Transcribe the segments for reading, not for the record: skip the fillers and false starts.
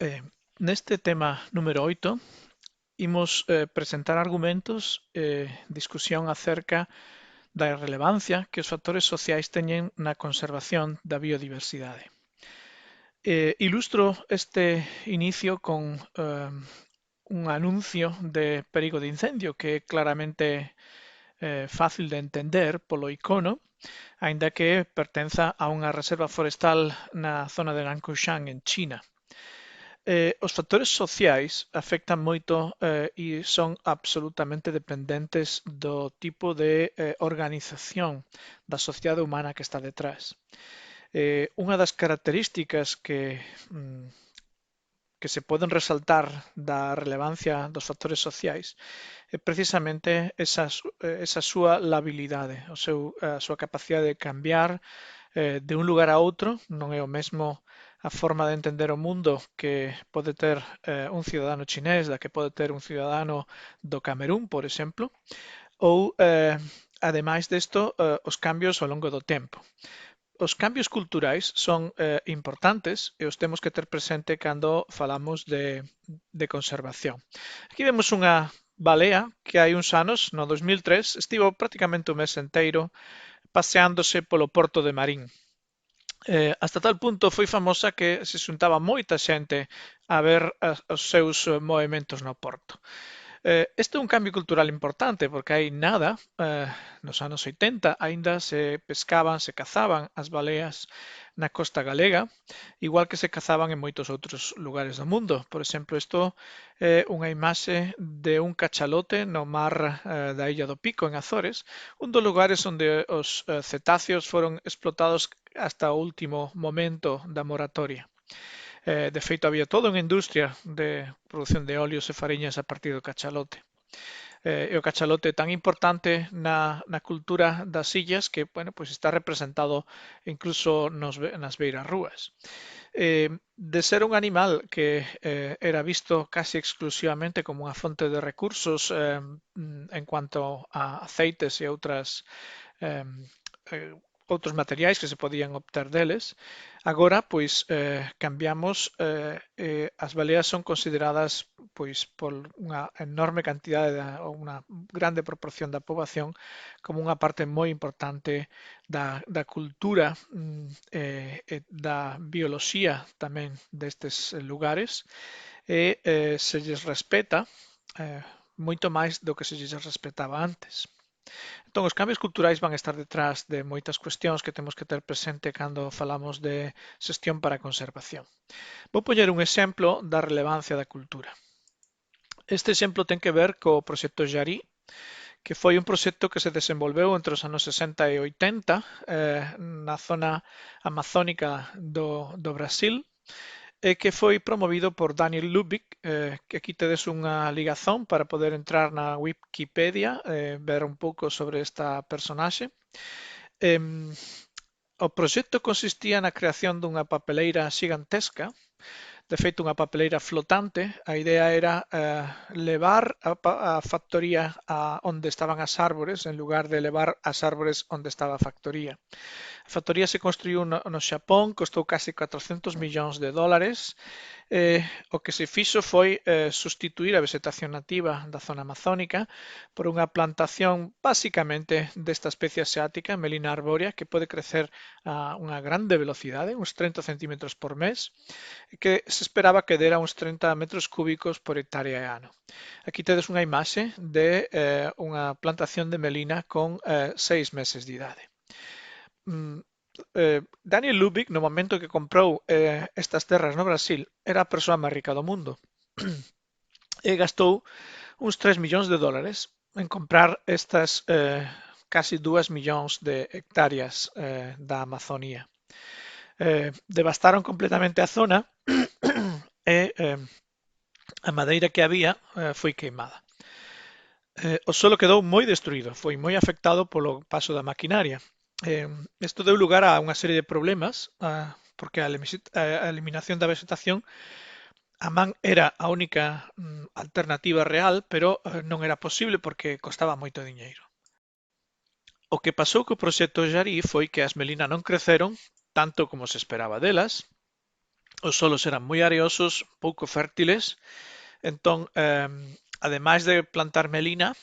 Eh, Neste tema número 8, imos presentar argumentos discusión acerca da relevancia que os factores sociais teñen na conservación da biodiversidade. Ilustro este inicio con un anuncio de perigo de incendio que é claramente fácil de entender polo icono, aínda que pertenza a unha reserva forestal na zona de Nanshan en China. Os factores sociais afectan moito e son absolutamente dependentes do tipo de organización da sociedade humana que está detrás. Unha das características mm, que se poden resaltar da relevancia dos factores sociais é precisamente esa súa labilidade, a súa capacidade de cambiar de un lugar a outro. Non é o mesmo a forma de entender o mundo que pode ter un ciudadano chinés da que pode ter un ciudadano do Camerún, por exemplo, ou, ademais desto, os cambios ao longo do tempo. Os cambios culturais son importantes e os temos que ter presente cando falamos de conservación. Aquí vemos unha balea que hai uns anos, no 2003, estivo prácticamente un mes enteiro paseándose polo porto de Marín. Hasta tal punto foi famosa que se xuntaba moita xente a ver os seus movimentos no porto. Este é un cambio cultural importante porque hai nada, nos anos 80, aínda se pescaban, se cazaban as baleas na costa galega, igual que se cazaban en moitos outros lugares do mundo. Por exemplo, isto é unha imaxe de un cachalote no mar da Illa do Pico, en Azores, un dos lugares onde os cetáceos foron explotados hasta o último momento da moratoria. De feito, había toda unha industria de produción de óleos e fariñas a partir do cachalote. E o cachalote é tan importante na cultura das illas que, bueno, pois está representado incluso nas beirarrúas. De ser un animal que era visto casi exclusivamente como unha fonte de recursos en cuanto a aceites e eh, outros materiais que se podían obter deles. Agora, pois, cambiamos, as baleas son consideradas, pois, por unha enorme cantidade ou unha grande proporción da poboación como unha parte moi importante da cultura da bioloxía tamén destes lugares e se lles respeta moito máis do que se lles respetaba antes. Entón, os cambios culturais van estar detrás de moitas cuestións que temos que ter presente cando falamos de xestión para a conservación. Vou poñer un exemplo da relevancia da cultura. Este exemplo ten que ver co proxecto Jari, que foi un proxecto que se desenvolveu entre os anos 60 e 80 na zona amazónica do Brasil, e que foi promovido por Daniel Lubick, que aquí tedes unha ligazón para poder entrar na Wikipedia e ver un pouco sobre esta personaxe. O proxecto consistía na creación dunha papeleira xigantesca, de feito unha papeleira flotante. A idea era levar a factoría a onde estaban as árbores en lugar de levar as árbores onde estaba a factoría. A factoría se construiu no Xapón, costou case 400 millóns de dólares. O que se fixo foi sustituir a vegetación nativa da zona amazónica por unha plantación basicamente desta especie asiática, Melina arbórea, que pode crecer a unha grande velocidade, uns 30 centímetros por mes, e que se esperaba que dera uns 30 metros cúbicos por hectárea e ano. Aquí tedes unha imaxe de unha plantación de melina con 6 meses de idade. Daniel Lubick, no momento que comprou estas terras no Brasil, era a persoa máis rica do mundo e gastou uns 3 millóns de dólares en comprar estas casi 2 millóns de hectáreas da Amazonía. Devastaron completamente a zona e a madeira que había foi queimada. O solo quedou moi destruído, foi moi afectado polo paso da maquinaria. Isto deu lugar a unha serie de problemas, porque a eliminación da vegetación a man era a única alternativa real, pero non era posible porque costaba moito diñeiro. O que pasou co proxecto Jari foi que as melinas non creceron tanto como se esperaba delas, os solos eran moi areosos, pouco fértiles, entón, ademais de plantar melina,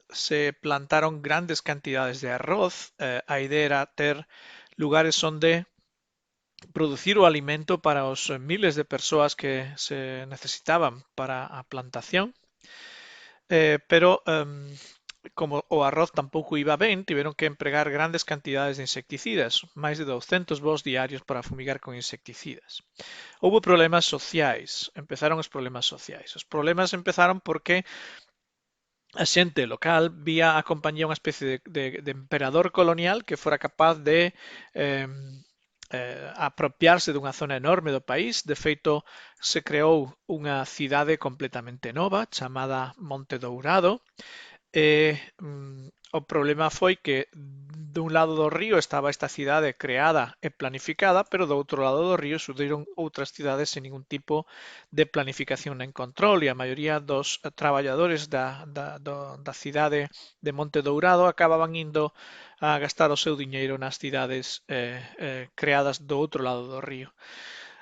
se plantaron grandes cantidades de arroz. A idea era ter lugares onde producir o alimento para os miles de persoas que se necesitaban para a plantación. Pero como o arroz tampouco iba ben, tiveron que empregar grandes cantidades de insecticidas, máis de 200 voos diarios para fumigar con insecticidas. Houbo problemas sociais, empezaron os problemas sociais. Os problemas empezaron porque a xente local vía a compañía unha especie de emperador colonial que fora capaz de eh, apropiarse dunha zona enorme do país. De feito, se creou unha cidade completamente nova chamada Monte Dourado. O problema foi que dun lado do río estaba esta cidade creada e planificada, pero do outro lado do río surdiron outras cidades sen ningún tipo de planificación nen control, e a maioría dos traballadores da cidade de Monte Dourado acababan indo a gastar o seu diñeiro nas cidades creadas do outro lado do río.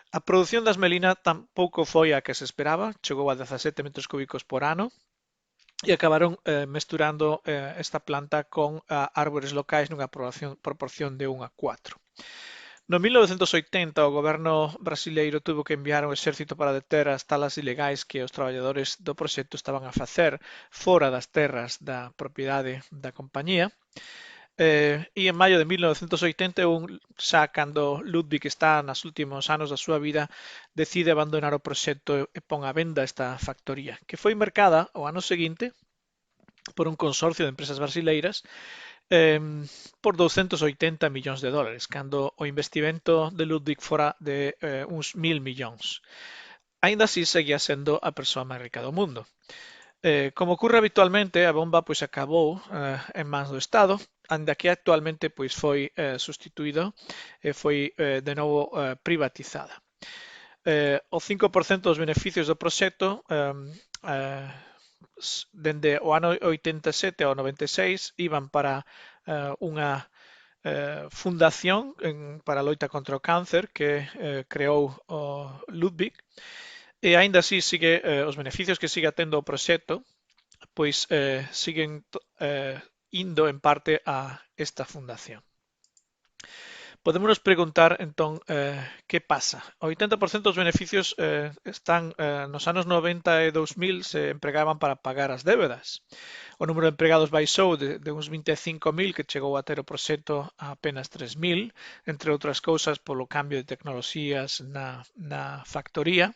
A produción das melinas tampouco foi a que se esperaba, chegou a 17 metros cúbicos por ano, e acabaron mesturando esta planta con árbores locais nunha proporción de 1 a 4. No 1980, o goberno brasileiro tuvo que enviar un exército para deter as talas ilegais que os traballadores do proxecto estaban a facer fora das terras da propiedade da compañía. E en maio de 1981, xa cando Ludwig está nos últimos anos da súa vida, decide abandonar o proxecto e pon a venda esta factoría, que foi mercada o ano seguinte por un consorcio de empresas brasileiras eh, por 280 millóns de dólares, cando o investimento de Ludwig fora de uns 1.000 millóns. Aínda así, seguía sendo a persoa máis rica do mundo. Como ocurre habitualmente, a bomba pois acabou en mans do Estado, anda que actualmente pois foi sustituído e foi de novo privatizada. O 5% dos beneficios do proxecto dende o ano 87 ao 96 iban para unha fundación para a loita contra o cáncer que creou o Ludwig, e aínda así sigue os beneficios que siga tendo o proxecto pois siguen indo en parte a esta fundación. Podémonos preguntar, entón, que pasa? O 80% dos beneficios están nos anos 90 e 2000 se empregaban para pagar as débedas. O número de empregados baixou de uns 25.000 que chegou a ter o proxecto a apenas 3.000, entre outras cousas polo cambio de tecnoloxías na factoría.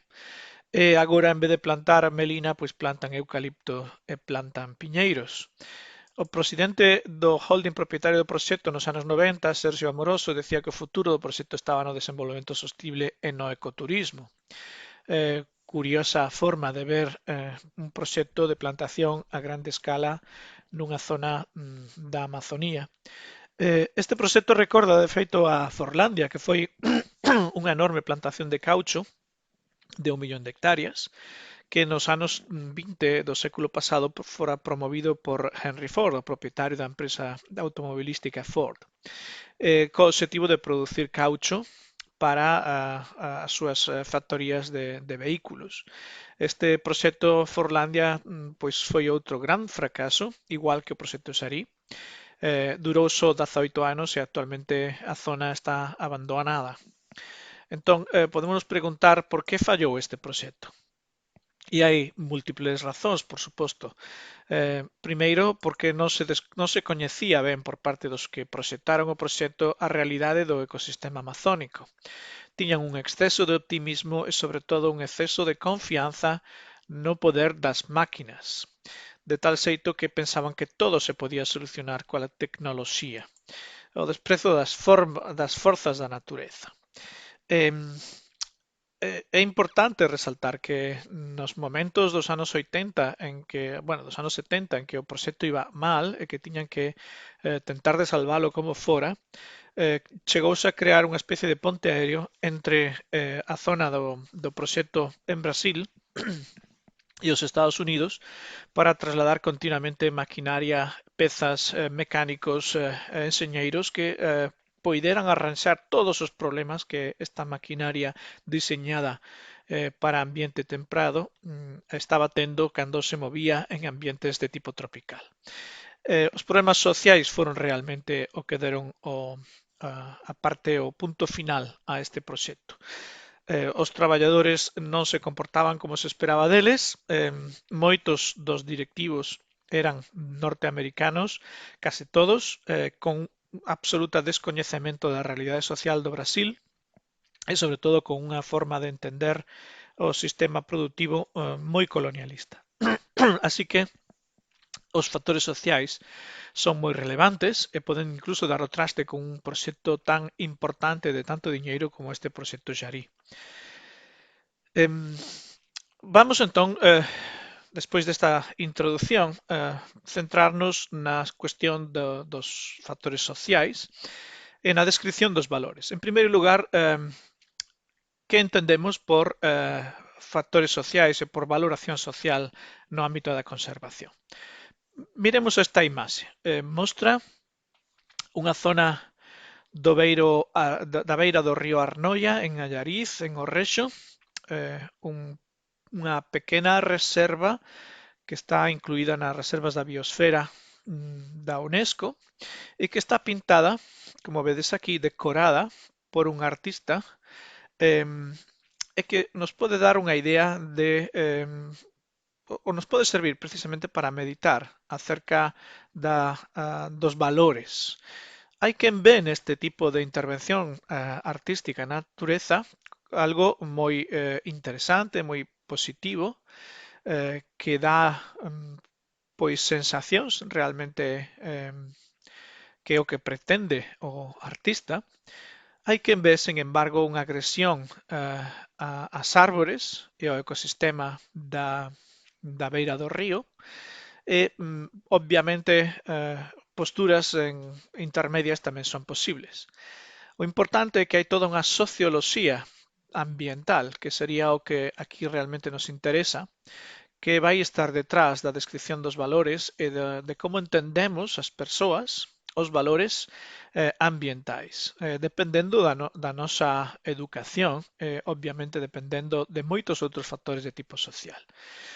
E agora, en vez de plantar melina, pois plantan eucalipto e plantan piñeiros. O presidente do holding propietario do proxecto nos anos 90, Sergio Amoroso, decía que o futuro do proxecto estaba no desenvolvemento sostible e no ecoturismo. Curiosa forma de ver un proxecto de plantación a grande escala nunha zona da Amazonía. Este proxecto recorda, de feito, a Forlandia, que foi unha enorme plantación de caucho de 1 millón de hectáreas, que nos anos 20 do século pasado fora promovido por Henry Ford, o propietario da empresa automobilística Ford, co objetivo de producir caucho para as súas factorías de vehículos. Este proxecto Forlandia pois foi outro gran fracaso, igual que o proxecto Xarí. Durou só 18 anos e actualmente a zona está abandonada. Entón, podemos preguntar por que fallou este proxecto. E hai múltiples razóns, por suposto. Primeiro, porque non se coñecía ben por parte dos que proxectaron o proxecto a realidade do ecosistema amazónico. Tiñan un exceso de optimismo e, sobre todo, un exceso de confianza no poder das máquinas, de tal xeito que pensaban que todo se podía solucionar coa tecnoloxía, o desprezo das forzas da natureza. É importante resaltar que nos momentos dos anos 80 dos anos 70 en que o proxecto iba mal e que tiñan que tentar de salvalo como fora, chegouse a crear unha especie de ponte aéreo entre a zona do proxecto en Brasil e os Estados Unidos para trasladar continuamente maquinaria, pezas, mecánicos, enxeñeiros que poideran arranxar todos os problemas que esta maquinaria diseñada para ambiente temprado estaba tendo cando se movía en ambientes de tipo tropical. Os problemas sociais foron realmente o que deron a parte, o punto final a este proxecto. Os traballadores non se comportaban como se esperaba deles, moitos dos directivos eran norteamericanos, case todos, con absoluta descoñecemento da realidade social do Brasil e sobre todo con unha forma de entender o sistema productivo moi colonialista. Así que os factores sociais son moi relevantes e poden incluso dar o traste con un proxecto tan importante de tanto diñeiro como este proxecto Xarí. Vamos entón, despois desta introdución, centrarnos na cuestión dos factores sociais e na descripción dos valores. En primeiro lugar, que entendemos por factores sociais e por valoración social no ámbito da conservación? Miremos esta imaxe. Mostra unha zona da beira do río Arnoia, en Allariz, en Orrexo, unha pequena reserva que está incluída nas reservas da biosfera da UNESCO e que está pintada, como vedes aquí, decorada por un artista e que nos pode dar unha idea de ou nos pode servir precisamente para meditar acerca dos valores. Hai quen ve neste tipo de intervención artística na natureza algo moi interesante, moi positivo, que dá pois sensacións realmente que é o que pretende o artista. Hai quen ve, sen embargo, unha agresión ás árbores e ao ecosistema da beira do río e, obviamente, posturas intermedias tamén son posibles. O importante é que hai toda unha socioloxía ambiental, que sería o que aquí realmente nos interesa, que vai estar detrás da descripción dos valores e de como entendemos as persoas os valores ambientais, dependendo da nosa educación, obviamente dependendo de moitos outros factores de tipo social.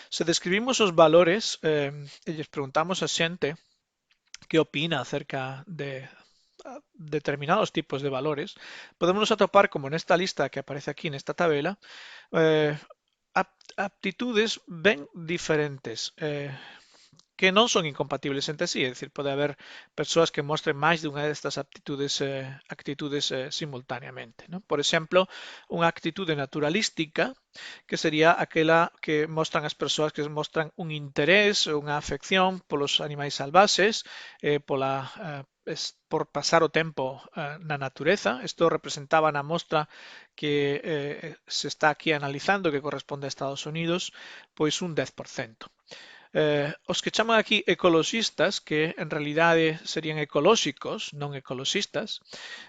Se describimos os valores e lles preguntamos a xente que opina acerca de determinados tipos de valores, podemos atopar, como nesta lista que aparece aquí nesta tabela, aptitudes ben diferentes que non son incompatibles entre sí, é dicir, pode haber persoas que mostren máis dunha destas actitudes simultaneamente, non? Por exemplo, unha actitude naturalística que sería aquela que mostran as persoas que mostran un interés, unha afección polos animais salvaxes, por pasar o tempo na natureza. Isto representaba na mostra que se está aquí analizando, que corresponde a Estados Unidos, pois un 10%. Os que chaman aquí ecoloxistas, que en realidade serían ecolóxicos, non ecoloxistas,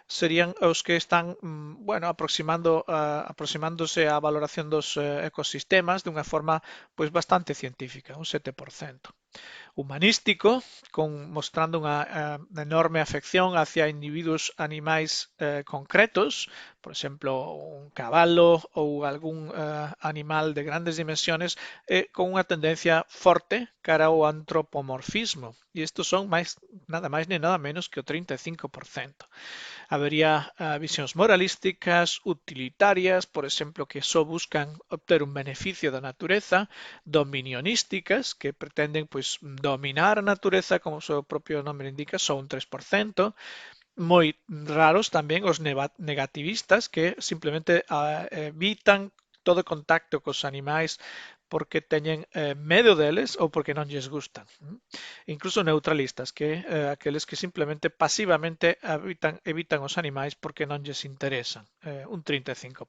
serían os que están, bueno, aproximándose á valoración dos ecosistemas dunha forma pois bastante científica, un 7%. Humanístico, mostrando unha enorme afección hacia individuos animais concretos, por exemplo, un cabalo ou algún animal de grandes dimensiones, con unha tendencia forte cara ao antropomorfismo. E estos son nada máis nem nada menos que o 35%. Habería visións moralísticas, utilitarias, por exemplo, que só buscan obter un beneficio da natureza, dominionísticas, que pretenden pois dominar a natureza, como o seu propio nome indica, só un 3%, moi raros tamén os negativistas, que simplemente evitan todo contacto cos animais porque teñen medo deles ou porque non lles gustan. Incluso neutralistas, que aqueles que simplemente pasivamente evitan os animais porque non lles interesan, un 35%.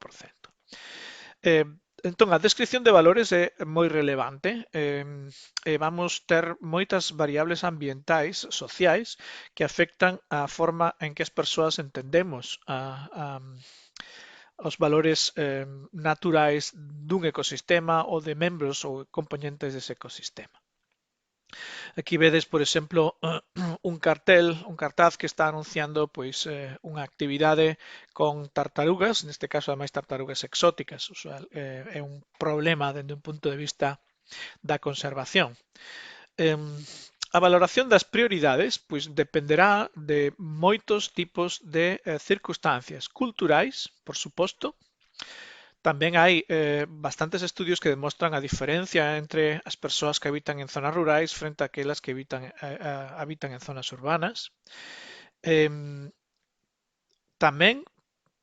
Entón, a descripción de valores é moi relevante e vamos ter moitas variables ambientais, sociais, que afectan a forma en que as persoas entendemos os valores naturais dun ecosistema ou de membros ou componentes dese ecosistema. Aquí vedes, por exemplo, un cartaz que está anunciando pois unha actividade con tartarugas, neste caso ademais tartarugas exóticas, o sea, é un problema dende un punto de vista da conservación. A valoración das prioridades pois dependerá de moitos tipos de circunstancias culturais, por suposto. Tamén hai bastantes estudios que demostran a diferencia entre as persoas que habitan en zonas rurais frente a aquelas que habitan en zonas urbanas. Em, Tamén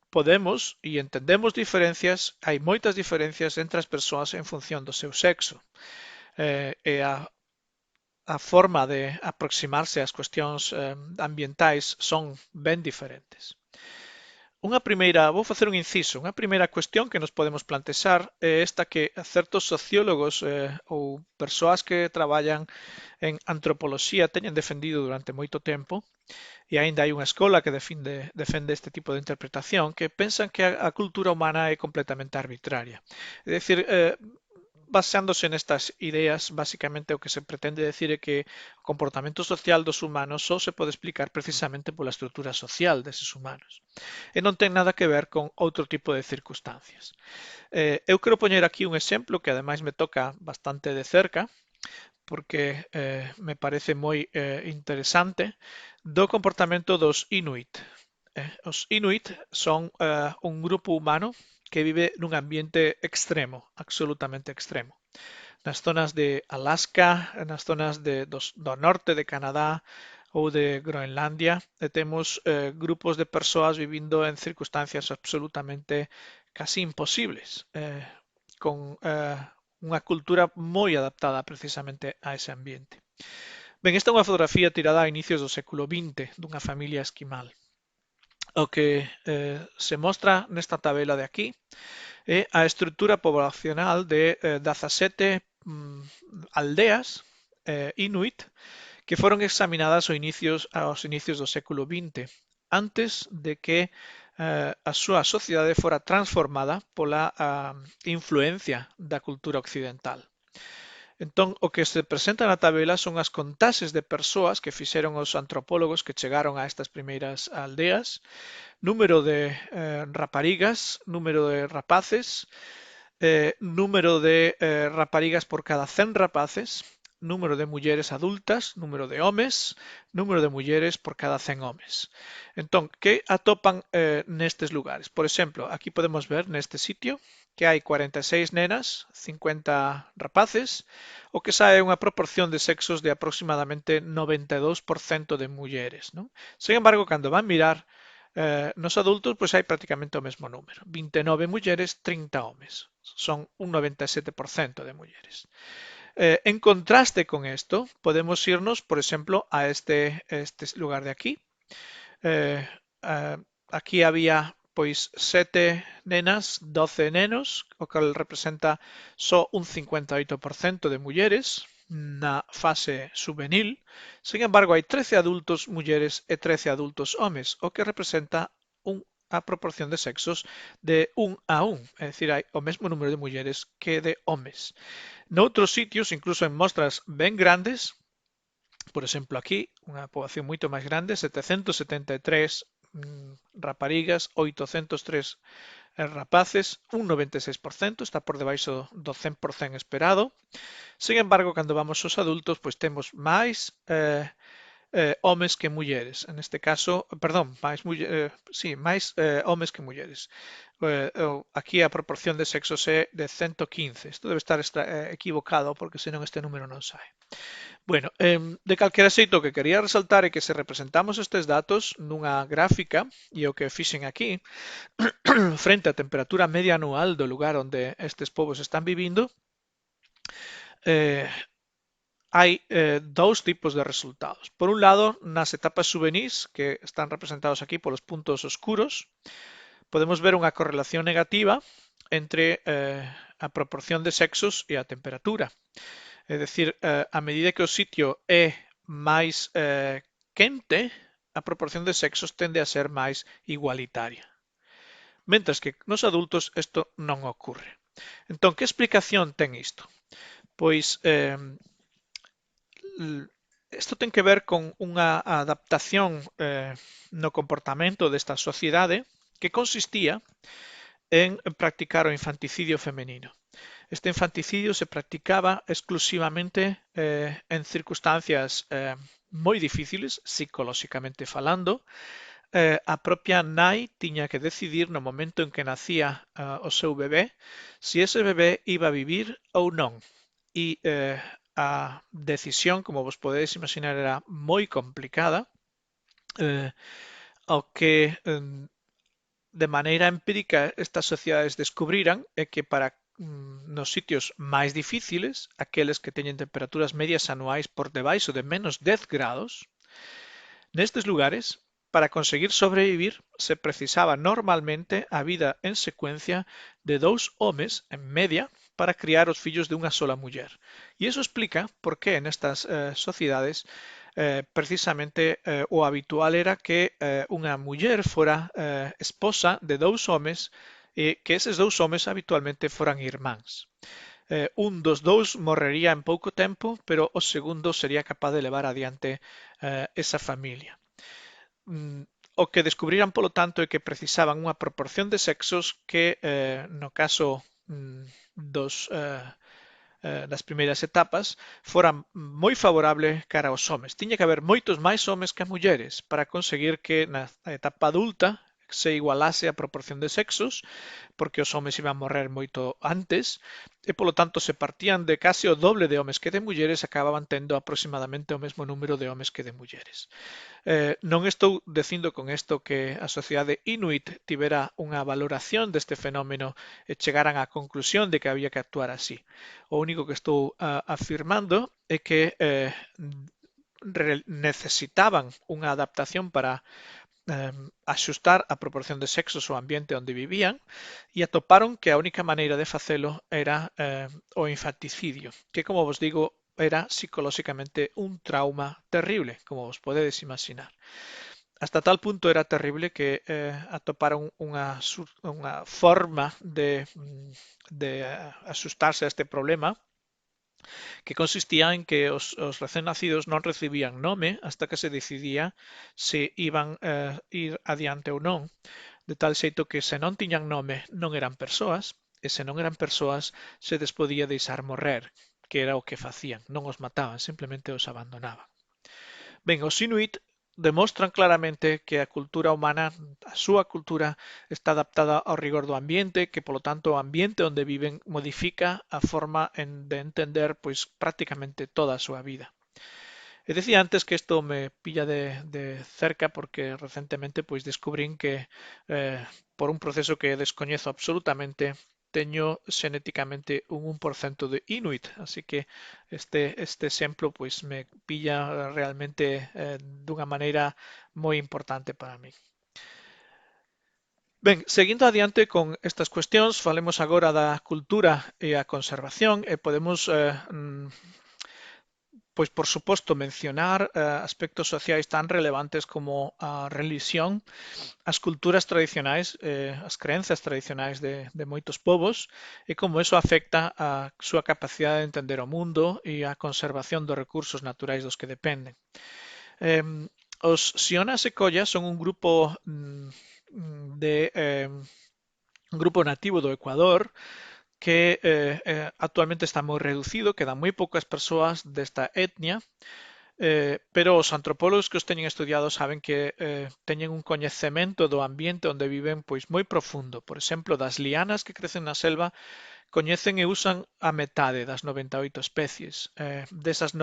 podemos e entendemos diferencias, hai moitas diferencias entre as persoas en función do seu sexo. E a forma de aproximarse ás cuestións ambientais son ben diferentes. Vou facer un inciso, unha primeira cuestión que nos podemos plantexar é esta que certos sociólogos ou persoas que traballan en antropoloxía teñen defendido durante moito tempo e aínda hai unha escola que defende este tipo de interpretación que pensan que a cultura humana é completamente arbitraria. É dicir, baseándose nestas ideas, básicamente o que se pretende decir é que o comportamento social dos humanos só se pode explicar precisamente pola estrutura social deses humanos e non ten nada que ver con outro tipo de circunstancias. Eu quero poñer aquí un exemplo que ademais me toca bastante de cerca porque me parece moi interesante do comportamento dos Inuit. Os Inuit son un grupo humano que vive nun ambiente extremo, absolutamente extremo. Nas zonas de Alaska, nas zonas do norte de Canadá ou de Groenlandia, temos grupos de persoas vivindo en circunstancias absolutamente casi imposibles, con unha cultura moi adaptada precisamente a ese ambiente. Ben, esta é unha fotografía tirada a inicios do século XX dunha familia esquimal. O que se mostra nesta tabela de aquí é a estrutura poblacional de 17 aldeas inuit que foron examinadas aos inicios do século XX, antes de que a súa sociedade fora transformada pola influencia da cultura occidental. Entón, o que se presenta na tabela son as contaxes de persoas que fixeron os antropólogos que chegaron a estas primeiras aldeas, número de raparigas, número de rapaces, número de raparigas por cada 100 rapaces, número de mulleres adultas, número de homes, número de mulleres por cada 100 homes. Entón, que atopan nestes lugares? Por exemplo, aquí podemos ver neste sitio que hai 46 nenas, 50 rapaces, o que sae unha proporción de sexos de aproximadamente 92% de mulleres, non? Sen embargo, cando van mirar nos adultos, pois hai prácticamente o mesmo número. 29 mulleres, 30 homes. Son un 97% de mulleres. En contraste con esto, podemos irnos, por exemplo, a este lugar de aquí. Aquí había pois 7 nenas, 12 nenos, o que representa só un 58% de mulleres na fase juvenil. Sin embargo, hai 13 adultos mulleres e 13 adultos homes, o que representa a proporción de sexos de 1 a 1, é dicir, hai o mesmo número de mulleres que de homes. Noutros sitios, incluso en mostras ben grandes, por exemplo aquí, unha poboación moito máis grande, 773 raparigas, 803 rapaces, un 96%, está por debaixo do 100% esperado. Sen embargo, cando vamos aos adultos, pois temos máis homes que mulleres. En este caso, perdón, máis homes que mulleres. Aquí a proporción de sexos é de 115. Isto debe estar equivocado porque senón este número non sae. Bueno, de calquera xeito o que quería resaltar é que se representamos estes datos nunha gráfica e o que fixen aquí frente á temperatura media anual do lugar onde estes povos están vivindo, hai dous tipos de resultados. Por un lado, nas etapas juvenís, que están representados aquí polos puntos oscuros, podemos ver unha correlación negativa entre a proporción de sexos e a temperatura. É dicir, a medida que o sitio é máis quente, a proporción de sexos tende a ser máis igualitaria. Mentres que nos adultos isto non ocorre. Entón, que explicación ten isto? Pois Isto ten que ver con unha adaptación no comportamento desta sociedade que consistía en practicar o infanticidio femenino. Este infanticidio se practicaba exclusivamente en circunstancias moi difíciles, psicolóxicamente falando. A propia nai tiña que decidir no momento en que nacía o seu bebé se ese bebé iba a vivir ou non. E a decisión, como vos podedes imaginar, era moi complicada, eh, ao que de maneira empírica estas sociedades descubriran é que para nos sitios máis difíciles, aqueles que teñen temperaturas medias anuais por debaixo de menos 10 grados, nestes lugares, para conseguir sobrevivir, se precisaba normalmente a vida en secuencia de dous homes, en media, para criar os fillos de unha sola muller. E iso explica por que nestas sociedades precisamente o habitual era que unha muller fora esposa de dous homes e que eses dous homes habitualmente foran irmáns. Un dos dous morrería en pouco tempo, pero o segundo sería capaz de levar adiante esa familia. O que descubriran, polo tanto, é que precisaban unha proporción de sexos que, no caso das primeiras etapas, fora moi favorable cara aos homes. Tiña que haber moitos máis homes que mulleres para conseguir que na etapa adulta se igualase a proporción de sexos, porque os homes iban a morrer moito antes, e polo tanto se partían de case o doble de homes que de mulleres, acababan tendo aproximadamente o mesmo número de homes que de mulleres. Non estou dicindo con isto que a sociedade Inuit tivera unha valoración deste fenómeno e chegaran á conclusión de que había que actuar así. O único que estou afirmando é que necesitaban unha adaptación para axustar a proporción de sexos ao ambiente onde vivían e atoparon que a única maneira de facelo era o infanticidio, que, como vos digo, era psicolóxicamente un trauma terrible, como vos podedes imaginar. Hasta tal punto era terrible que atoparon unha forma de asustarse a este problema que consistía en que os recén nacidos non recibían nome hasta que se decidía se iban ir adiante ou non, de tal xeito que se non tiñan nome non eran persoas, e se non eran persoas se des podía deixar morrer, que era o que facían, non os mataban, simplemente os abandonaban. Ben, os Inuit demostran claramente que a cultura humana, a súa cultura, está adaptada ao rigor do ambiente, que polo tanto o ambiente onde viven modifica a forma de entender pois prácticamente toda a súa vida. E decía antes que isto me pilla de cerca porque recentemente pois descubrín que por un proceso que descoñezo absolutamente teño xenéticamente un 1% de Inuit, así que este exemplo pois me pilla realmente dunha maneira moi importante para mí. Ben, seguindo adiante con estas cuestións, falemos agora da cultura e a conservación e podemos pois por suposto mencionar aspectos sociais tan relevantes como a religión, as culturas tradicionais, as crenzas tradicionais de moitos povos e como eso afecta a súa capacidade de entender o mundo e a conservación dos recursos naturais dos que dependen. Os Sionas e Collas son un grupo un grupo nativo do Ecuador que actualmente está moi reducido, quedan moi poucas persoas desta etnia, pero os antropólogos que os teñen estudiado saben que teñen un coñecemento do ambiente onde viven pois moi profundo. Por exemplo, das lianas que crecen na selva, coñecen e usan a metade das 98 especies. Desas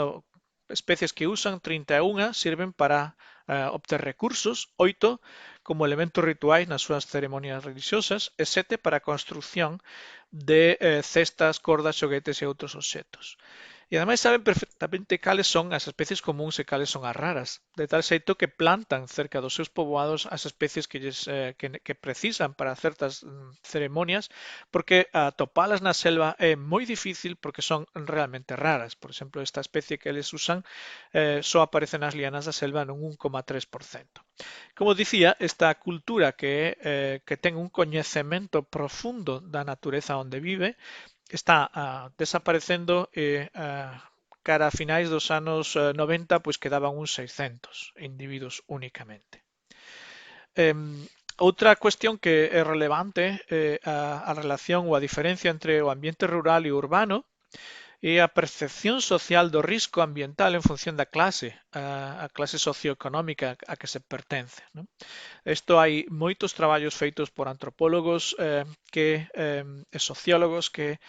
especies que usan, 31 sirven para obter recursos, 8 como elementos rituais nas súas ceremonias religiosas e 7 para a construcción de cestas, cordas, xoguetes e outros obxetos. E ademais saben perfectamente cales son as especies comúns e cales son as raras, de tal xeito que plantan cerca dos seus poboados as especies que precisan para certas ceremonias, porque atopalas na selva é moi difícil porque son realmente raras. Por exemplo, esta especie que eles usan só aparece nas lianas da selva nun 1,3%. Como dicía, esta cultura que ten un coñecemento profundo da natureza onde vive está desaparecendo e cara a finais dos anos 90, pois quedaban uns 600 individuos únicamente. Outra cuestión que é relevante é a relación ou a diferencia entre o ambiente rural e o urbano e a percepción social do risco ambiental en función da clase, a clase socioeconómica a que se pertence, non? Isto hai moitos traballos feitos por antropólogos e sociólogos que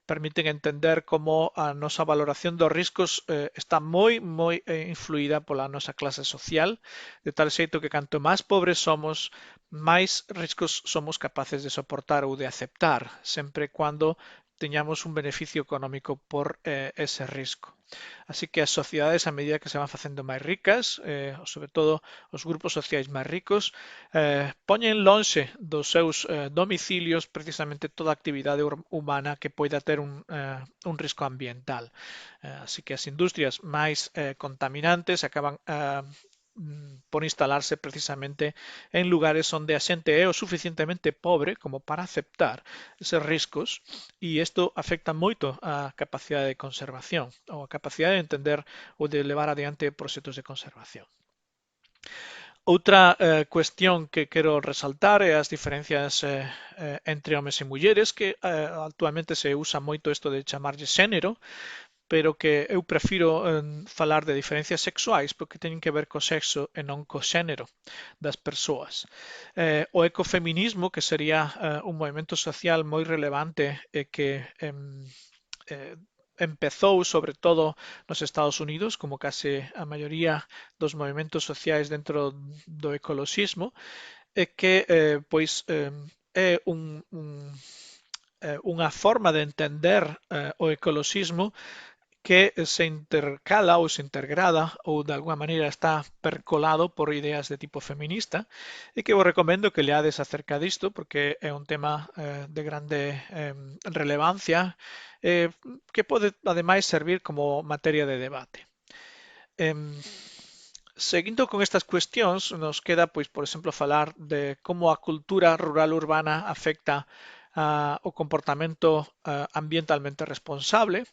permiten entender como a nosa valoración dos riscos está moi influída pola nosa clase social, de tal xeito que canto máis pobres somos, máis riscos somos capaces de soportar ou de aceptar, sempre cando teñamos un beneficio económico por ese risco. Así que as sociedades, a medida que se van facendo máis ricas, sobre todo os grupos sociais máis ricos, poñen lonxe dos seus domicilios precisamente toda actividade humana que poida ter un risco ambiental. Así que as industrias máis contaminantes acaban por instalarse precisamente en lugares onde a xente é o suficientemente pobre como para aceptar eses riscos e isto afecta moito a capacidade de conservación ou a capacidade de entender ou de levar adiante proxectos de conservación. Outra cuestión que quero resaltar é as diferencias entre homes e mulleres, que actualmente se usa moito isto de chamarlle xénero, pero que eu prefiro falar de diferencias sexuais porque teñen que ver co sexo e non co xénero das persoas. O ecofeminismo, que sería un movimento social moi relevante e que empezou sobre todo nos Estados Unidos, como case a maioría dos movimentos sociais dentro do ecoloxismo, e que pois é unha forma de entender o ecoloxismo que se intercala ou se intergrada ou de alguna maneira está percolado por ideas de tipo feminista e que vos recomendo que leades acerca disto porque é un tema de grande relevancia que pode ademais servir como materia de debate. Seguindo con estas cuestións, nos queda, pois, por exemplo, falar de como a cultura rural urbana afecta o comportamento ambientalmente responsable.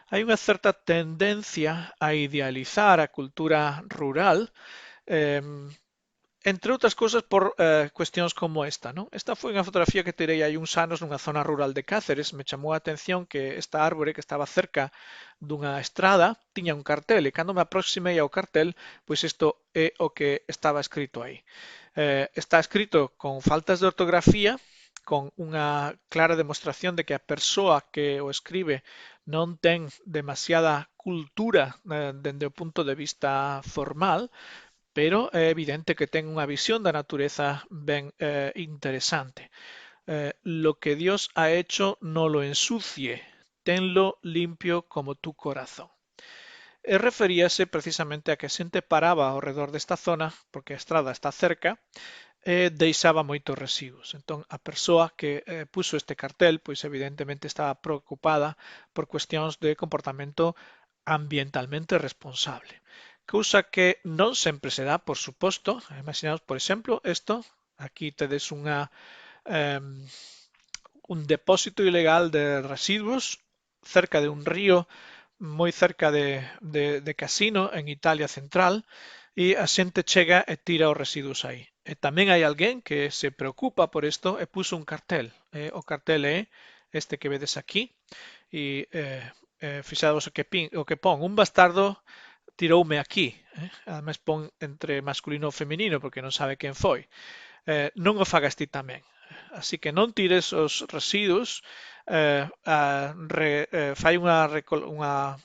Hai unha certa tendencia a idealizar a cultura rural, entre outras cousas por cuestións como esta, non? Esta foi unha fotografía que tirei hai uns anos nunha zona rural de Cáceres. Me chamou a atención que esta árbore que estaba cerca dunha estrada tiña un cartel e cando me aproximei ao cartel, pois isto é o que estaba escrito aí. Está escrito con faltas de ortografía, con unha clara demostración de que a persoa que o escribe non ten demasiada cultura dende o punto de vista formal, pero é evidente que ten unha visión da natureza ben interesante. Lo que Dios ha hecho no lo ensucie, tenlo limpio como tu corazón. E referíase precisamente a que a xente paraba ao redor desta zona, porque a estrada está cerca, e deixaba moitos residuos. Entón, a persoa que puso este cartel, pois evidentemente estaba preocupada por cuestións de comportamento ambientalmente responsable. Cousa que non sempre se dá, por suposto. Imaginaos, por exemplo, isto. Aquí tedes un depósito ilegal de residuos cerca de un río moi cerca de Casino, en Italia Central, e a xente chega e tira os residuos aí. E tamén hai alguén que se preocupa por isto e puso un cartel. O cartel é este que vedes aquí e fixados o que pon un bastardo tiroume aquí. Ademais pon entre masculino e feminino porque non sabe quen foi. Non o fagas ti tamén. Así que non tires os residuos, fai unha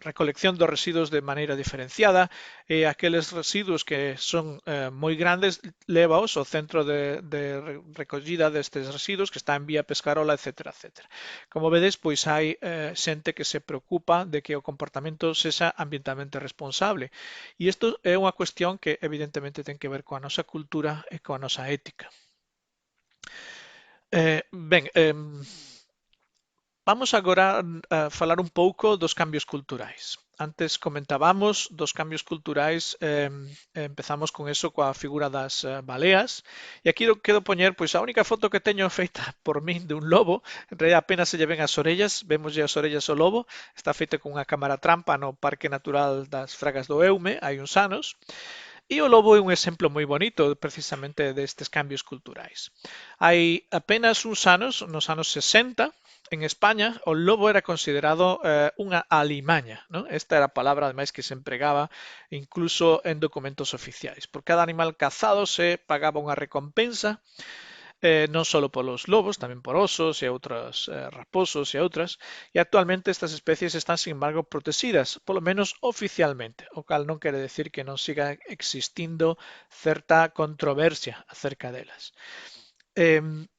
recolección dos residuos de maneira diferenciada e aqueles residuos que son moi grandes lévaos ao centro de recollida destes residuos que está en vía Pescarola, etc. Como vedes, pois hai xente que se preocupa de que o comportamento sexa ambientalmente responsable e isto é unha cuestión que evidentemente ten que ver coa nosa cultura e coa nosa ética. Ben, Vamos agora a falar un pouco dos cambios culturais. Antes comentábamos dos cambios culturais, empezamos con eso coa figura das baleas, e aquí quero poñer pois a única foto que teño feita por min de un lobo, en realidad apenas se lle ven as orellas, vemoslle as orellas ao lobo, está feita con unha cámara trampa no Parque Natural das Fragas do Eume, hai uns anos, e o lobo é un exemplo moi bonito precisamente destes cambios culturais. Hai apenas uns anos, nos anos 60, en España, o lobo era considerado unha alimaña, non? Esta era a palabra ademais que se empregaba incluso en documentos oficiais. Por cada animal cazado se pagaba unha recompensa non solo polos lobos, tamén por osos e outros raposos e outras, e actualmente estas especies están, sin embargo, protegidas, polo menos oficialmente, o cal non quere decir que non siga existindo certa controversia acerca delas.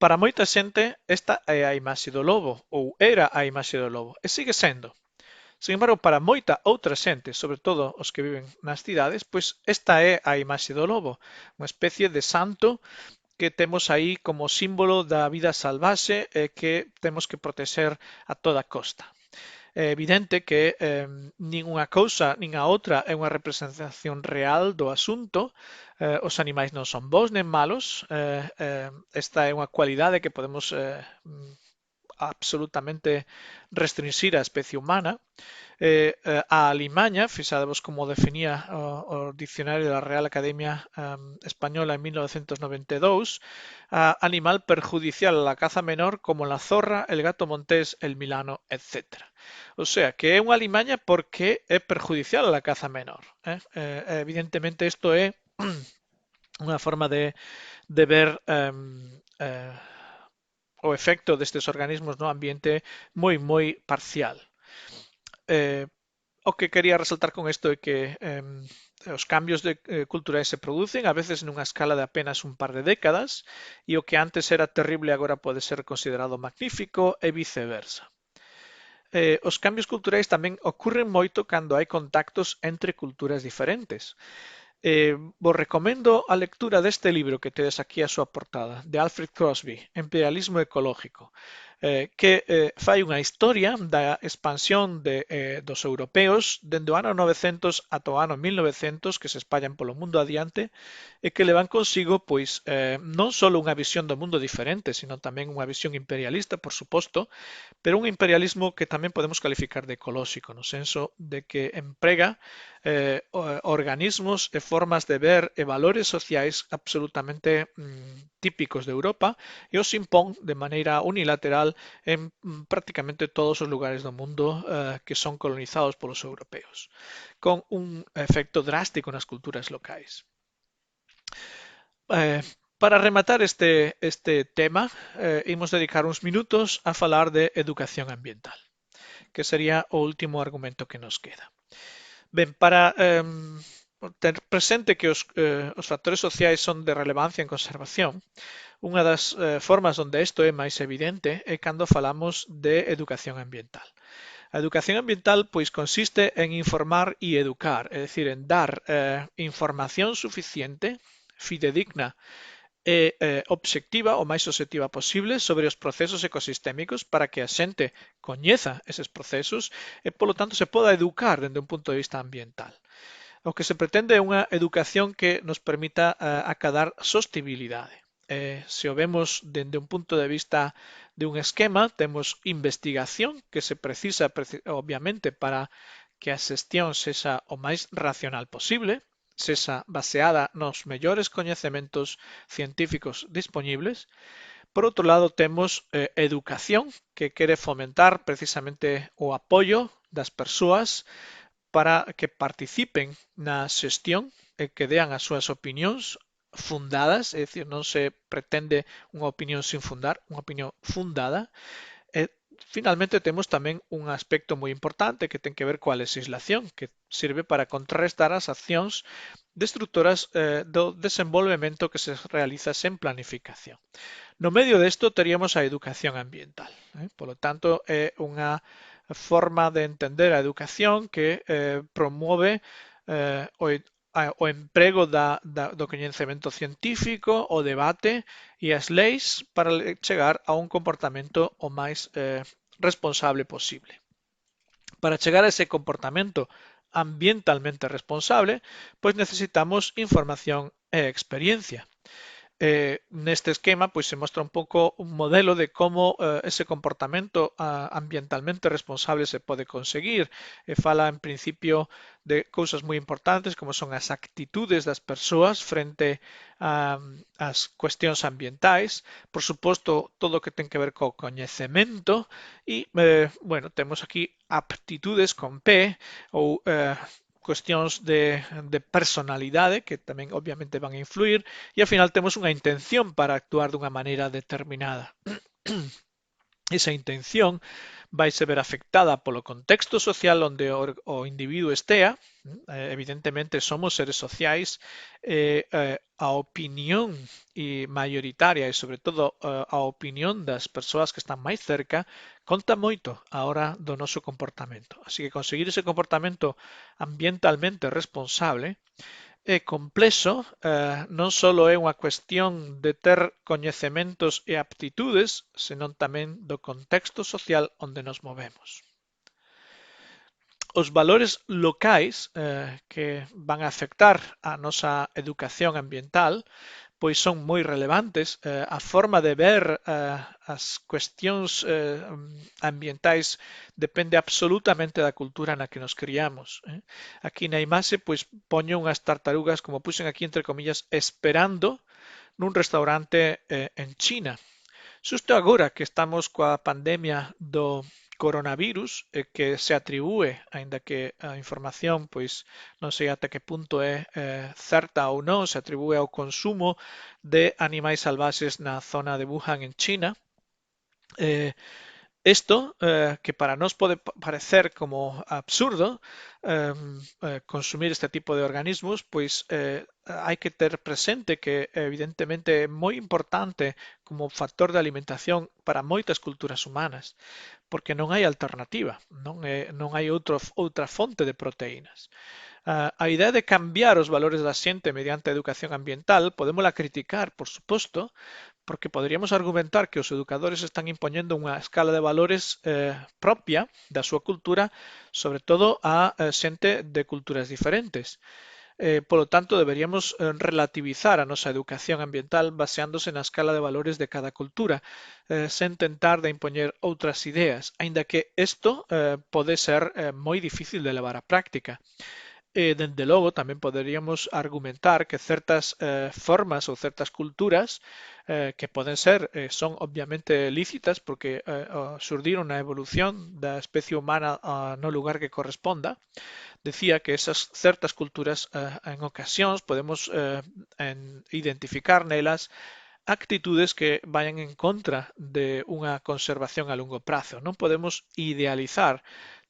Para moita xente, esta é a imaxe do lobo, ou era a imaxe do lobo, e sigue sendo. Sin embargo, para moita outra xente, sobre todo os que viven nas cidades, pois esta é a imaxe do lobo, unha especie de santo que temos aí como símbolo da vida salvaxe e que temos que protexer a toda costa. É evidente que nin unha cousa nin a outra é unha representación real do asunto. Os animais non son bons nen malos. Esta é unha cualidade que podemos absolutamente restringir a especie humana. A alimaña, fixadevos como definía o Dicionario da Real Academia Española en 1992, animal perjudicial a la caza menor como la zorra, el gato montés, el milano, etc. O sea, que é unha alimaña porque é perjudicial a la caza menor. Evidentemente isto é unha forma de ver o efecto destes organismos no ambiente moi parcial. O que quería resaltar con isto é que os cambios culturais se producen a veces nunha escala de apenas un par de décadas e o que antes era terrible agora pode ser considerado magnífico e viceversa. Os cambios culturais tamén ocurren moito cando hai contactos entre culturas diferentes. Vos recomendo a lectura deste libro que tedes aquí a súa portada, de Alfred Crosby, Imperialismo Ecológico, que fai unha historia da expansión dos europeos dende o ano 900 ata o ano 1900 que se espallan polo mundo adiante e que levan consigo pois non só unha visión do mundo diferente, sino tamén unha visión imperialista, por suposto, pero un imperialismo que tamén podemos calificar de ecolóxico, no senso de que emprega organismos e formas de ver e valores sociais absolutamente típicos de Europa e os impón de maneira unilateral en prácticamente todos os lugares do mundo que son colonizados polos europeos, con un efecto drástico nas culturas locais. Para rematar este tema, imos dedicar uns minutos a falar de educación ambiental, que sería o último argumento que nos queda. Ben, para ter presente que os factores sociais son de relevancia en conservación, unha das formas onde isto é máis evidente é cando falamos de educación ambiental. A educación ambiental pois consiste en informar e educar, é dicir, en dar información suficiente, fidedigna e obxectiva o máis obxectiva posible sobre os procesos ecosistémicos para que a xente coñeza eses procesos e, polo tanto, se poda educar dende un punto de vista ambiental. O que se pretende é unha educación que nos permita acadar sostibilidade. Se o vemos dende un punto de vista de un esquema, temos investigación que se precisa, obviamente, para que a xestión sexa o máis racional posible, sexa baseada nos mellores coñecementos científicos dispoñibles. Por outro lado, temos educación que quere fomentar precisamente o apoio das persoas para que participen na xestión e que dean as súas opinións fundadas, é dicir, non se pretende unha opinión sin fundar, unha opinión fundada. E, finalmente, temos tamén un aspecto moi importante que ten que ver coa legislación, que sirve para contrarrestar as accións destructoras do desenvolvemento que se realiza sen planificación. No medio desto teríamos a educación ambiental. Polo tanto, é unha forma de entender a educación que promove o emprego do coñecemento científico, o debate e as leis para chegar a un comportamento o máis responsable posible. Para chegar a ese comportamento ambientalmente responsable, pois necesitamos información e experiencia. Neste esquema pois se mostra un pouco un modelo de como ese comportamento ambientalmente responsable se pode conseguir. Fala en principio de cousas moi importantes como son as actitudes das persoas frente ás cuestións ambientais, por suposto todo o que ten que ver co coñecemento e, bueno, temos aquí aptitudes con P ou cuestións de personalidade que tamén obviamente van a influir e ao final temos unha intención para actuar dunha maneira determinada. Esa intención vaise ver afectada polo contexto social onde o individuo estea. Evidentemente somos seres sociais, a opinión maioritaria e sobre todo a opinión das persoas que están máis cerca conta moito a hora do noso comportamento. Así que conseguir ese comportamento ambientalmente responsable é complexo, non só é unha cuestión de ter coñecementos e aptitudes, senón tamén do contexto social onde nos movemos. Os valores locais que van a afectar a nosa educación ambiental pois son moi relevantes. A forma de ver as cuestións ambientais depende absolutamente da cultura na que nos criamos. Aquí na imaxe pois poño unhas tartarugas, como puxen aquí entre comillas, esperando nun restaurante en China. Xusto agora que estamos coa pandemia do coronavirus, que se atribúe, aínda que a información pois non sei ata que punto é certa ou non, se atribúe ao consumo de animais salvaxes na zona de Wuhan en China. Esto, que para nós pode parecer como absurdo, consumir este tipo de organismos, pois hai que ter presente que evidentemente é moi importante como factor de alimentación para moitas culturas humanas, porque non hai alternativa, non hai outra fonte de proteínas. A idea de cambiar os valores da xente mediante a educación ambiental podémola criticar, por suposto, porque poderíamos argumentar que os educadores están impoñendo unha escala de valores propia da súa cultura, sobre todo a xente de culturas diferentes. Polo tanto, deberíamos relativizar a nosa educación ambiental baseándose na escala de valores de cada cultura, sen tentar de impoñer outras ideas, aínda que isto pode ser moi difícil de levar á práctica. Dende logo, tamén poderíamos argumentar que certas formas ou certas culturas que poden ser, son obviamente lícitas porque surdiron na evolución da especie humana no lugar que corresponda. Decía que esas certas culturas en ocasións podemos identificar nelas actitudes que vayan en contra de unha conservación a longo prazo. Non podemos idealizar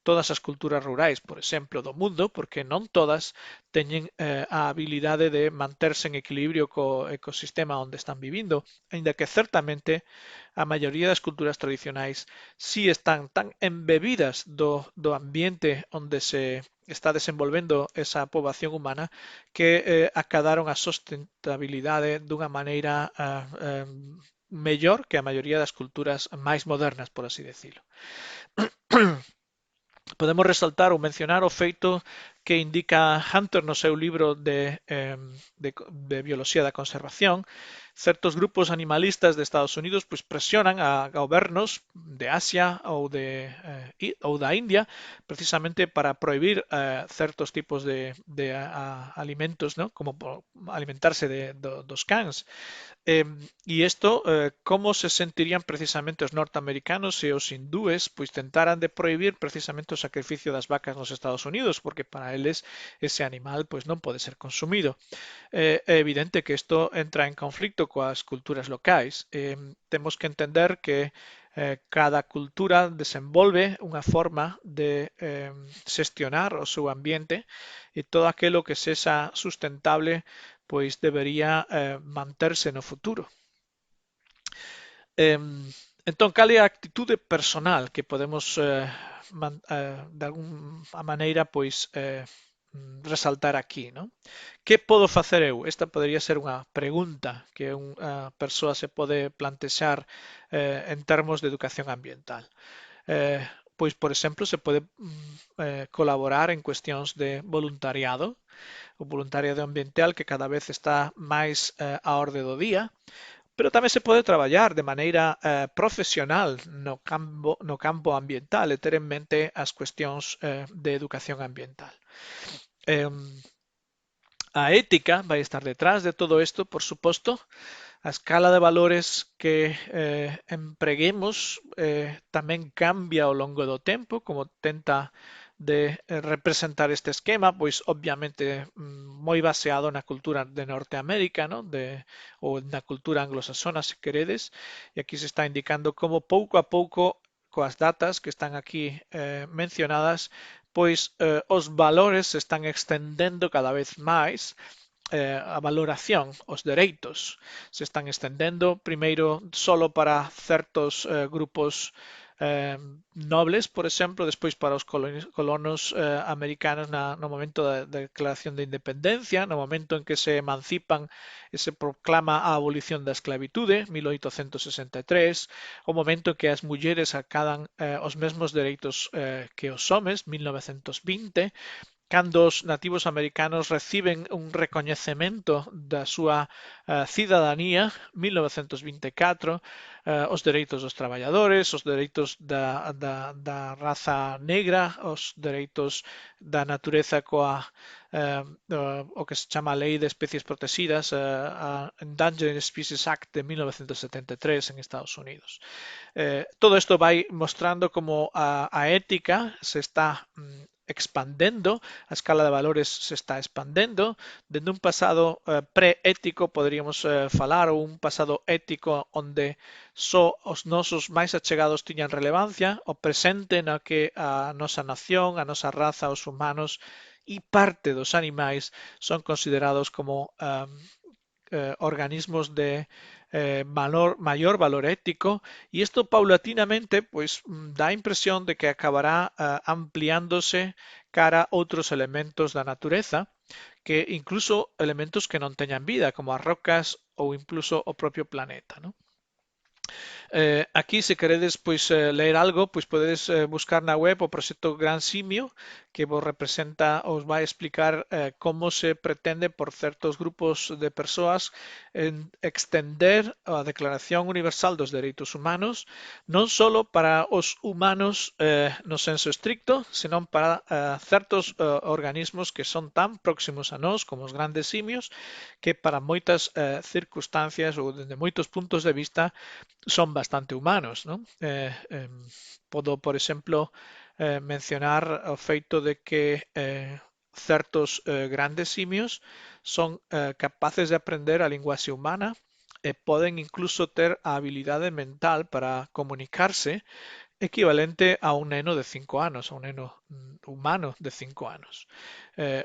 todas as culturas rurais, por exemplo, do mundo, porque non todas teñen a habilidade de manterse en equilibrio co ecosistema onde están vivindo, aínda que certamente a maioría das culturas tradicionais si están tan embebidas do ambiente onde se está desenvolvendo esa poboación humana que acadaron a sustentabilidade dunha maneira mellor que a maioría das culturas máis modernas, por así decirlo. Podemos resaltar ou mencionar o feito que indica Hunter no seu libro de Bioloxía da Conservación. Certos grupos animalistas de Estados Unidos pois presionan a gobernos de Asia ou da India precisamente para prohibir certos tipos de alimentos, ¿no? Como alimentarse dos cans. E isto, como se sentirían precisamente os norteamericanos e os hindúes, pois tentaran de prohibir precisamente o sacrificio das vacas nos Estados Unidos, porque para eles ese animal pois non pode ser consumido. É evidente que isto entra en conflicto coas culturas locais. Temos que entender que cada cultura desenvolve unha forma de xestionar o seu ambiente e todo aquilo que sexa sustentable pois debería manterse no futuro. Entón, cal é a actitude personal que podemos de alguma maneira pois resaltar aquí, non? Que podo facer eu? Esta podería ser unha pregunta que unha persoa se pode plantexar en termos de educación ambiental. pois, por exemplo, se pode colaborar en cuestións de voluntariado, o voluntariado ambiental que cada vez está máis á orde do día, pero tamén se pode traballar de maneira profesional no campo ambiental e ter en mente as cuestións de educación ambiental. Eh, a ética vai estar detrás de todo isto, por suposto. A escala de valores que empreguemos tamén cambia ao longo do tempo, como tenta de representar este esquema, pois obviamente moi baseado na cultura de Norteamérica, ¿no? Ou na cultura anglosasona, se queredes, e aquí se está indicando como pouco a pouco, coas datas que están aquí mencionadas, pois os valores se están extendendo cada vez máis a valoración, os dereitos se están estendendo primeiro solo para certos grupos nobles, por exemplo, despois para os colonos americanos no momento da declaración de independencia, no momento en que se emancipan e se proclama a abolición da esclavitude, 1863, o momento en que as mulleres acadan os mesmos dereitos que os homes, 1920, cando os nativos americanos reciben un recoñecemento da súa cidadanía, 1924, os dereitos dos traballadores, os dereitos da raza negra, os dereitos da natureza coa o que se chama a Lei de Especies Protegidas, a Endangered Species Act de 1973 en Estados Unidos. Todo isto vai mostrando como a ética se está expandendo, a escala de valores se está expandendo, dende un pasado pré-ético, poderíamos falar, ou un pasado ético onde só os nosos máis achegados tiñan relevancia, o presente na que a nosa nación, a nosa raza, os humanos e parte dos animais son considerados como organismos de mayor valor ético, y esto paulatinamente pues da a impresión de que acabará ampliándose cara a outros elementos da natureza, que incluso elementos que non teñan vida, como as rocas ou incluso o propio planeta, ¿no? Aquí, se queredes pois ler algo, pois podedes buscar na web o proxecto Gran Simio, que vos representa, os vai explicar como se pretende por certos grupos de persoas extender a Declaración Universal dos Dereitos Humanos non solo para os humanos no senso estricto, senón para certos organismos que son tan próximos a nós como os grandes simios, que para moitas circunstancias ou desde moitos puntos de vista son bastante humanos, ¿no? Podo, por exemplo, mencionar o feito de que certos grandes simios son capaces de aprender a linguaxe humana e poden incluso ter a habilidade mental para comunicarse equivalente a un neno de 5 anos, a un neno humano de 5 anos,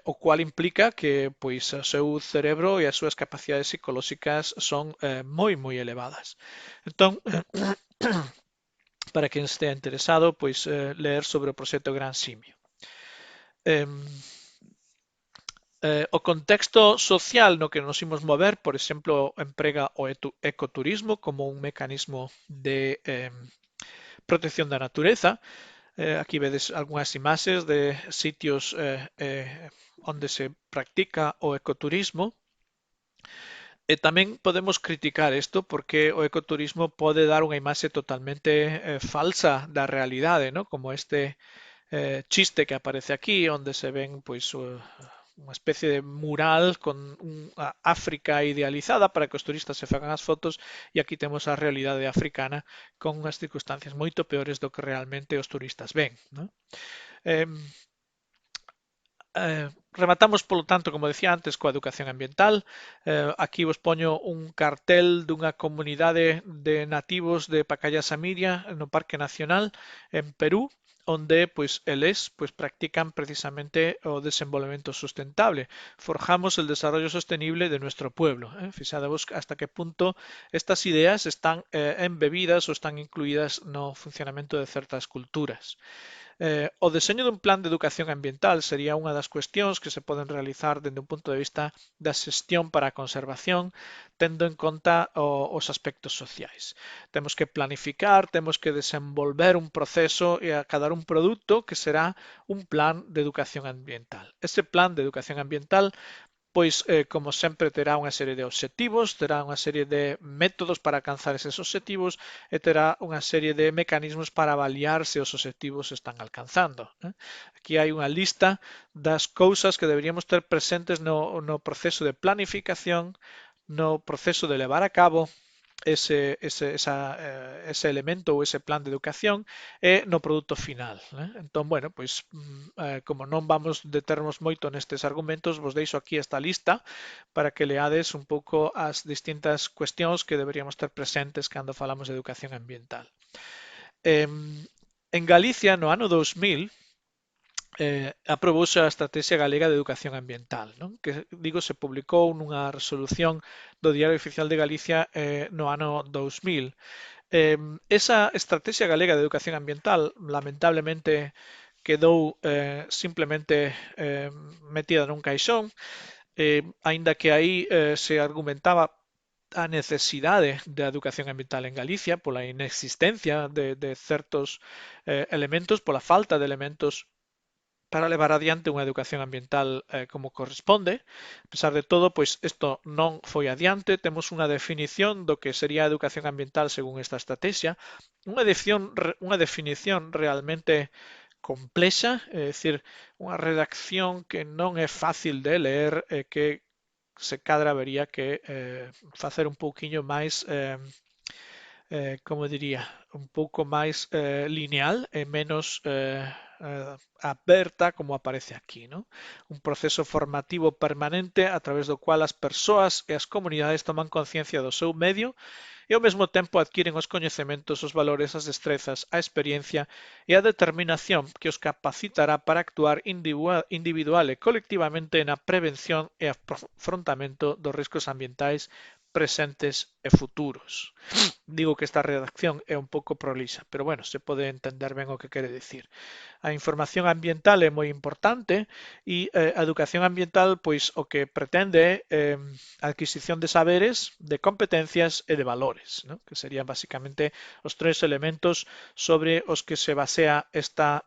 o cual implica que pois o seu cerebro e as súas capacidades psicolóxicas son moi elevadas. Entón, para quen estea interesado, pois ler sobre o proxecto Gran Simio. O contexto social no que nos imos mover, por exemplo, emprega o ecoturismo como un mecanismo de protección da natureza. Aquí vedes algunhas imaxes de sitios onde se practica o ecoturismo. E tamén podemos criticar isto porque o ecoturismo pode dar unha imaxe totalmente falsa da realidade, ¿no? Como este chiste que aparece aquí, onde se ven pois unha especie de mural con unha África idealizada para que os turistas se fagan as fotos, e aquí temos a realidade africana con unhas circunstancias moito peores do que realmente os turistas ven, ¿no? Rematamos, polo tanto, como decía antes, coa educación ambiental. Aquí vos poño un cartel dunha comunidade de nativos de Pacaya Samiria no Parque Nacional en Perú, onde pois eles pois practican precisamente o desenvolvemento sustentable. Forjamos el desarrollo sostenible de nuestro pueblo. Fixadevos hasta que punto estas ideas están embebidas ou están incluídas no funcionamento de certas culturas. O deseño dun plan de educación ambiental sería unha das cuestións que se poden realizar dende un punto de vista da xestión para a conservación, tendo en conta os aspectos sociais. Temos que planificar, temos que desenvolver un proceso e acadar un produto que será un plan de educación ambiental. Ese plan de educación ambiental pois, como sempre, terá unha serie de obxectivos, terá unha serie de métodos para alcanzar eses obxectivos e terá unha serie de mecanismos para avaliar se os obxectivos se están alcanzando. Aquí hai unha lista das cousas que deberíamos ter presentes no proceso de planificación, no proceso de levar a cabo ese elemento ou ese plan de educación e no produto final. Entón, bueno, pois, como non vamos deternos moito nestes argumentos, vos deixo aquí esta lista para que leades un pouco as distintas cuestións que deberíamos ter presentes cando falamos de educación ambiental. En Galicia, no ano 2000, aprobouse a Estrategia Galega de Educación Ambiental, non? Que, digo, se publicou nunha resolución do Diario Oficial de Galicia no ano 2000. Esa Estrategia Galega de Educación Ambiental, lamentablemente, quedou simplemente metida nun caixón, aínda que aí se argumentaba a necesidade da educación ambiental en Galicia pola inexistencia de certos elementos, pola falta de elementos para levar adiante unha educación ambiental como corresponde. A pesar de todo, pois isto non foi adiante. Temos unha definición do que sería a educación ambiental según esta estrategia, unha definición realmente complexa, é dicir, unha redacción que non é fácil de ler e que se cadra vería que facer un pouquiño máis como diría, un pouco máis lineal e menos aberta como aparece aquí, ¿no? Un proceso formativo permanente a través do cual as persoas e as comunidades toman conciencia do seu medio e ao mesmo tempo adquiren os coñecementos, os valores, as destrezas, a experiencia e a determinación que os capacitará para actuar individual e colectivamente na prevención e afrontamento dos riscos ambientais presentes e futuros. Digo que esta redacción é un pouco prolixa, pero bueno, se pode entender ben o que quere dicir. A información ambiental é moi importante e a educación ambiental pois o que pretende é a adquisición de saberes, de competencias e de valores, ¿no? Que serían basicamente os tres elementos sobre os que se basea esta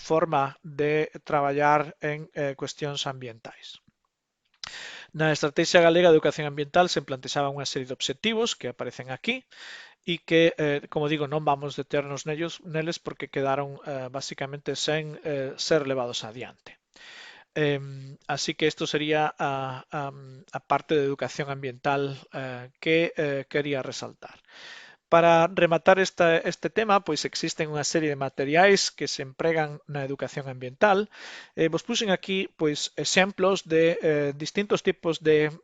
forma de traballar en cuestións ambientais. Na Estrategia Galega de Educación Ambiental se plantexaba unha serie de obxectivos que aparecen aquí e que, como digo, non vamos deternos neles porque quedaron basicamente sen ser levados adiante. Así que isto sería a parte de educación ambiental que quería resaltar. Para rematar este tema, pois existen unha serie de materiais que se empregan na educación ambiental. Vos puxen aquí pois exemplos de distintos tipos de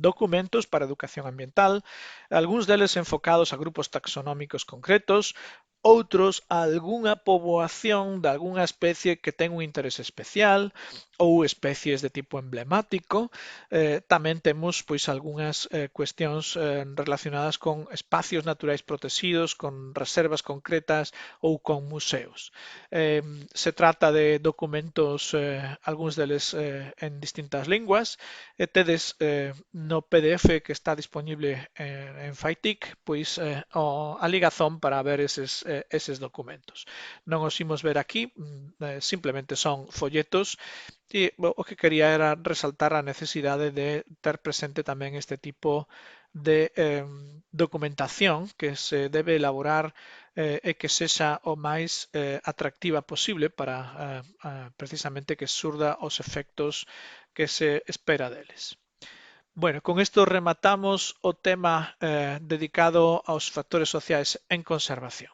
documentos para educación ambiental, algúns deles enfocados a grupos taxonómicos concretos, outros a algunha poboación de algunha especie que ten un interese especial ou especies de tipo emblemático. Tamén temos pois algunhas cuestións relacionadas con espacios naturais protegidos, con reservas concretas ou con museos. Se trata de documentos, algúns deles en distintas linguas, e tedes no PDF que está disponible en Faitic, pois a ligazón para ver eses documentos. Non os imos ver aquí, simplemente son folletos e o que quería era resaltar a necesidade de ter presente tamén este tipo de documentación que se debe elaborar e que sexa o máis atractiva posible para precisamente que surda os efectos que se espera deles. Bueno, con isto rematamos o tema dedicado aos factores sociais en conservación.